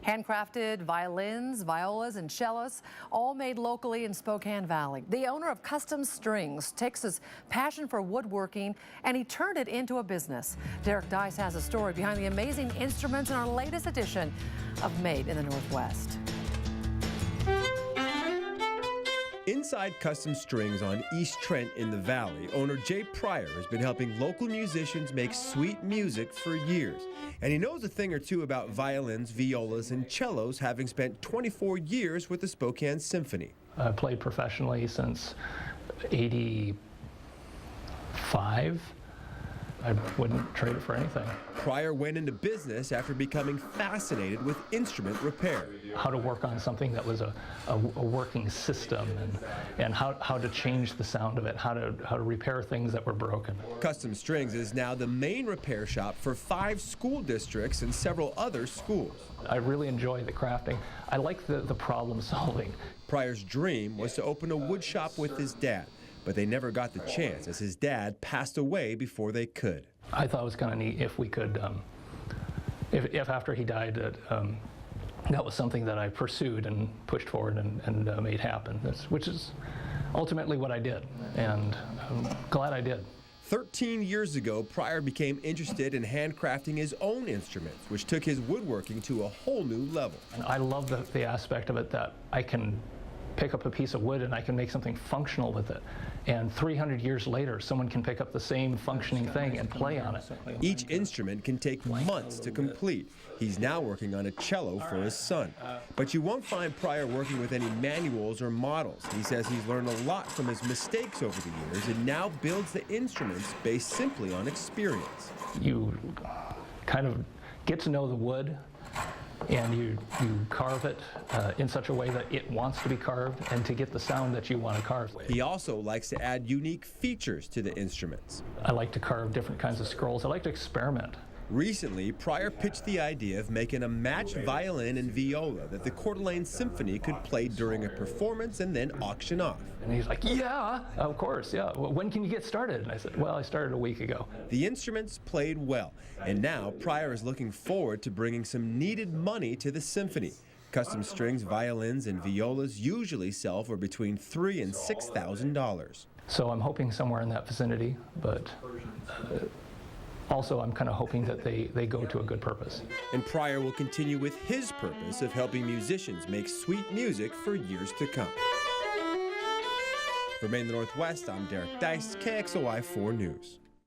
Handcrafted violins, violas, and cellos, all made locally in Spokane Valley. The owner of Custom Strings takes his passion for woodworking and he turned it into a business. Derek Deis has a story behind the amazing instruments in our latest edition of Made in the Northwest. Inside Custom Strings on East Trent in the Valley, owner Jay Pryor has been helping local musicians make sweet music for years. And he knows a thing or two about violins, violas, and cellos, having spent 24 years with the Spokane Symphony. I played professionally since '85. I wouldn't trade it for anything. Pryor went into business after becoming fascinated with instrument repair. How to work on something that was a working system, and how to change the sound of it, how to repair things that were broken. Custom Strings is now the main repair shop for 5 school districts and several other schools. I really enjoy the crafting. I like the problem solving. Pryor's dream was to open a wood shop with his dad, but they never got the chance as his dad passed away before they could. I thought it was kind of neat if we could, if after he died, that was something that I pursued and pushed forward and made happen, which is ultimately what I did, and I'm glad I did. 13 years ago, Pryor became interested in handcrafting his own instruments, which took his woodworking to a whole new level. And I love the aspect of it that I can pick up a piece of wood and I can make something functional with it. And 300 years later, someone can pick up the same functioning thing and play on it. Each instrument can take months to complete. He's now working on a cello for his son. But you won't find Pryor working with any manuals or models. He says he's learned a lot from his mistakes over the years and now builds the instruments based simply on experience. You kind of get to know the wood, and you carve it in such a way that it wants to be carved and to get the sound that you want to carve. He also likes to add unique features to the instruments. I like to carve different kinds of scrolls. I like to experiment. Recently, Pryor pitched the idea of making a matched violin and viola that the Coeur d'Alene Symphony could play during a performance and then auction off. And he's like, yeah, of course, yeah. Well, when can you get started? And I said, well, I started a week ago. The instruments played well, and now Pryor is looking forward to bringing some needed money to the symphony. Custom Strings, violins, and violas usually sell for between $3,000 and $6,000. So I'm hoping somewhere in that vicinity, but also I'm kind of hoping that they go to a good purpose. And Pryor will continue with his purpose of helping musicians make sweet music for years to come. For Made in the Northwest, I'm Derek Deis, KXOI 4 News.